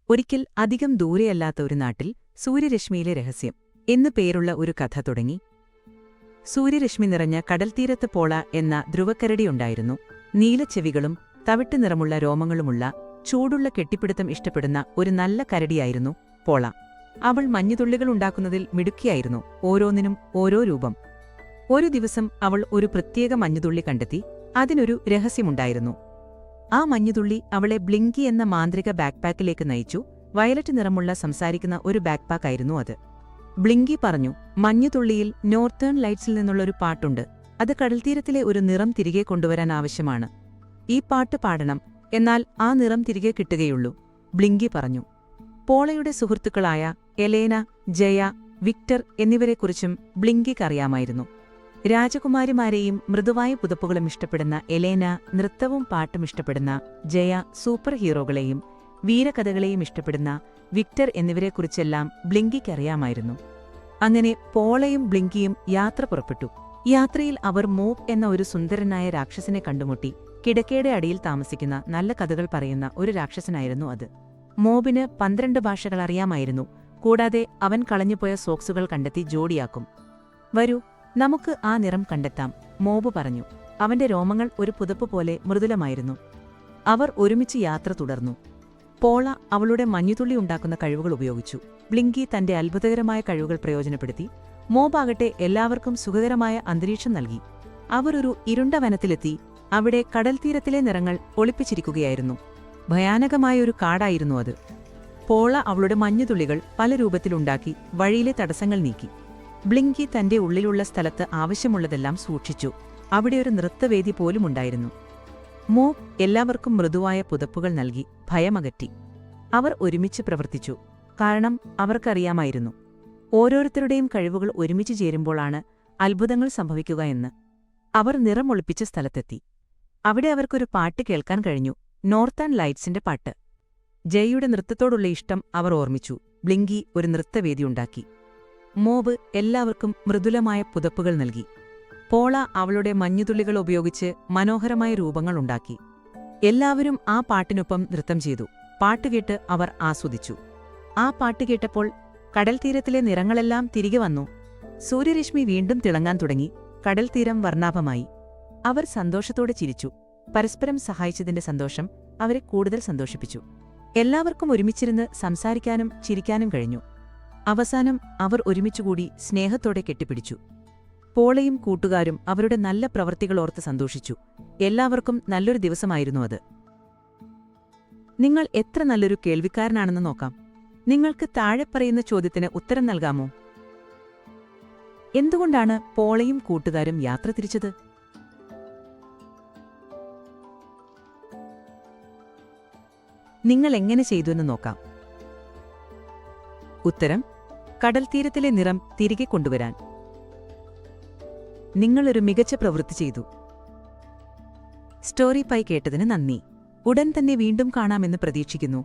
ഒരിക്കൽ അധികം ദൂരെയല്ലാത്ത ഒരു നാട്ടിൽ സൂര്യരശ്മിയിലെ രഹസ്യം എന്നു പേരുള്ള ഒരു കഥ തുടങ്ങി. സൂര്യരശ്മി നിറഞ്ഞ കടൽത്തീരത്ത് പോള എന്ന ധ്രുവക്കരടിയുണ്ടായിരുന്നു. നീലച്ചെവികളും തവിട്ട് നിറമുള്ള രോമങ്ങളുമുള്ള ചൂടുള്ള കെട്ടിപ്പിടുത്തം ഇഷ്ടപ്പെടുന്ന ഒരു നല്ല കരടിയായിരുന്നു പോള. അവൾ മഞ്ഞുതുള്ളികളുണ്ടാക്കുന്നതിൽ മിടുക്കിയായിരുന്നു, ഓരോന്നിനും ഓരോ രൂപം. ഒരു ദിവസം അവൾ ഒരു പ്രത്യേക മഞ്ഞുതുള്ളി കണ്ടെത്തി. അതിനൊരു രഹസ്യമുണ്ടായിരുന്നു. ആ മഞ്ഞുതുള്ളി അവളെ ബ്ലിങ്കി എന്ന മാന്ത്രിക ബാക്ക്പാക്കിലേക്ക് നയിച്ചു. വയലറ്റ് നിറമുള്ള സംസാരിക്കുന്ന ഒരു ബാക്ക്പാക്കായിരുന്നു അത്. ബ്ലിങ്കി പറഞ്ഞു, മഞ്ഞുതുള്ളിയിൽ നോർത്തേൺ ലൈറ്റ്സിൽ നിന്നുള്ളൊരു പാട്ടുണ്ട്. അത് കടൽത്തീരത്തിലെ ഒരു നിറം തിരികെ കൊണ്ടുവരാൻ ആവശ്യമാണ്. ഈ പാട്ട് പാടണം, എന്നാൽ ആ നിറം തിരികെ കിട്ടുകയുള്ളൂ. ബ്ലിങ്കി പറഞ്ഞു. പോളയുടെ സുഹൃത്തുക്കളായ എലേന, ജയ, വിക്ടർ എന്നിവരെക്കുറിച്ചും ബ്ലിങ്കിക്കറിയാമായിരുന്നു. രാജകുമാരിമാരെയും മൃദുവായ പുതപ്പുകളും ഇഷ്ടപ്പെടുന്ന എലേന, നൃത്തവും പാട്ടും ഇഷ്ടപ്പെടുന്ന ജയ, സൂപ്പർ ഹീറോകളെയും വീരകഥകളെയും ഇഷ്ടപ്പെടുന്ന വിക്ടർ എന്നിവരെക്കുറിച്ചെല്ലാം ബ്ലിങ്കിക്കറിയാമായിരുന്നു. അങ്ങനെ പോളയും ബ്ലിങ്കിയും യാത്ര പുറപ്പെട്ടു. യാത്രയിൽ അവർ മോബ് എന്ന ഒരു സുന്ദരനായ രാക്ഷസനെ കണ്ടുമുട്ടി. കിടക്കയുടെ അടിയിൽ താമസിക്കുന്ന നല്ല കഥകൾ പറയുന്ന ഒരു രാക്ഷസനായിരുന്നു അത്. മോബിന് 12 ഭാഷകൾ അറിയാമായിരുന്നു. കൂടാതെ അവൻ കളഞ്ഞുപോയ സോക്സുകൾ കണ്ടെത്തി ജോഡിയാക്കും. വരൂ, നമുക്ക് ആ നിറം കണ്ടെത്താം, മോബ് പറഞ്ഞു. അവന്റെ രോമങ്ങൾ ഒരു പുതപ്പ് പോലെ മൃദുലമായിരുന്നു. അവർ ഒരുമിച്ച് യാത്ര തുടർന്നു. പോള അവളുടെ മഞ്ഞുതുള്ളി ഉണ്ടാക്കുന്ന കഴിവുകൾ ഉപയോഗിച്ചു. ബ്ലിങ്കി തന്റെ അത്ഭുതകരമായ കഴിവുകൾ പ്രയോജനപ്പെടുത്തി. മോബാകട്ടെ എല്ലാവർക്കും സുഖകരമായ അന്തരീക്ഷം നൽകി. അവർ ഒരു ഇരുണ്ട വനത്തിലെത്തി. അവിടെ കടൽത്തീരത്തിലെ നിറങ്ങൾ ഒളിപ്പിച്ചിരിക്കുകയായിരുന്നു. ഭയാനകമായൊരു കാടായിരുന്നു അത്. പോള അവളുടെ മഞ്ഞുതുള്ളികൾ പല രൂപത്തിലുണ്ടാക്കി വഴിയിലെ തടസ്സങ്ങൾ നീക്കി. ബ്ലിങ്കി തന്റെ ഉള്ളിലുള്ള സ്ഥലത്ത് ആവശ്യമുള്ളതെല്ലാം സൂക്ഷിച്ചു. അവിടെ ഒരു നൃത്തവേദി പോലുമുണ്ടായിരുന്നു. മോബ് എല്ലാവർക്കും മൃദുവായ പുതപ്പുകൾ നൽകി ഭയമകറ്റി. അവർ ഒരുമിച്ച് പ്രവർത്തിച്ചു. കാരണം അവർക്കറിയാമായിരുന്നു, ഓരോരുത്തരുടെയും കഴിവുകൾ ഒരുമിച്ച് ചേരുമ്പോഴാണ് അത്ഭുതങ്ങൾ സംഭവിക്കുക എന്ന്. അവർ നിറമൊളിപ്പിച്ച സ്ഥലത്തെത്തി. അവിടെ അവർക്കൊരു പാട്ട് കേൾക്കാൻ കഴിഞ്ഞു, നോർത്തേൺ ലൈറ്റ്സിന്റെ പാട്ട്. ജയയുടെ നൃത്തത്തോടുള്ള ഇഷ്ടം അവർ ഓർമ്മിച്ചു. ബ്ലിങ്കി ഒരു നൃത്തവേദിയുണ്ടാക്കി. മോബ് എല്ലാവർക്കും മൃദുലമായ പുതപ്പുകൾ നൽകി. പോള അവളുടെ മഞ്ഞുതുള്ളികൾ ഉപയോഗിച്ച് മനോഹരമായ രൂപങ്ങളുണ്ടാക്കി. എല്ലാവരും ആ പാട്ടിനൊപ്പം നൃത്തം ചെയ്തു. പാട്ടുകേട്ട് അവർ ആസ്വദിച്ചു. ആ പാട്ട് കേട്ടപ്പോൾ കടൽത്തീരത്തിലെ നിറങ്ങളെല്ലാം തിരികെ വന്നു. സൂര്യരശ്മി വീണ്ടും തിളങ്ങാൻ തുടങ്ങി. കടൽത്തീരം വർണ്ണാഭമായി. അവർ സന്തോഷത്തോടെ ചിരിച്ചു. പരസ്പരം സഹായിച്ചതിന്റെ സന്തോഷം അവരെ കൂടുതൽ സന്തോഷിപ്പിച്ചു. എല്ലാവർക്കും ഒരുമിച്ചിരുന്ന് സംസാരിക്കാനും ചിരിക്കാനും കഴിഞ്ഞു. അവസാനം അവർ ഒരുമിച്ചുകൂടി സ്നേഹത്തോടെ കെട്ടിപ്പിടിച്ചു. പോളയും കൂട്ടുകാരും അവരുടെ നല്ല പ്രവൃത്തികളോർത്ത് സന്തോഷിച്ചു. എല്ലാവർക്കും നല്ലൊരു ദിവസമായിരുന്നു അത്. നിങ്ങൾ എത്ര നല്ലൊരു കേൾവിക്കാരനാണെന്ന് നോക്കാം. നിങ്ങൾക്ക് താഴെ പറയുന്ന ചോദ്യത്തിന് ഉത്തരം നൽകാമോ? എന്തുകൊണ്ടാണ് പോളയും കൂട്ടുകാരും യാത്ര തിരിച്ചത്? നിങ്ങൾ എങ്ങനെ ചെയ്തുവെന്ന് നോക്കാം. ഉത്തരം: കടൽത്തീരത്തിലെ നിറം തിരികെ കൊണ്ടുവരാൻ. നിങ്ങളൊരു മികച്ച പ്രവൃത്തി ചെയ്തു. സ്റ്റോറി പൈ കേട്ടതിന് നന്ദി. ഉടൻ തന്നെ വീണ്ടും കാണാമെന്ന് പ്രതീക്ഷിക്കുന്നു.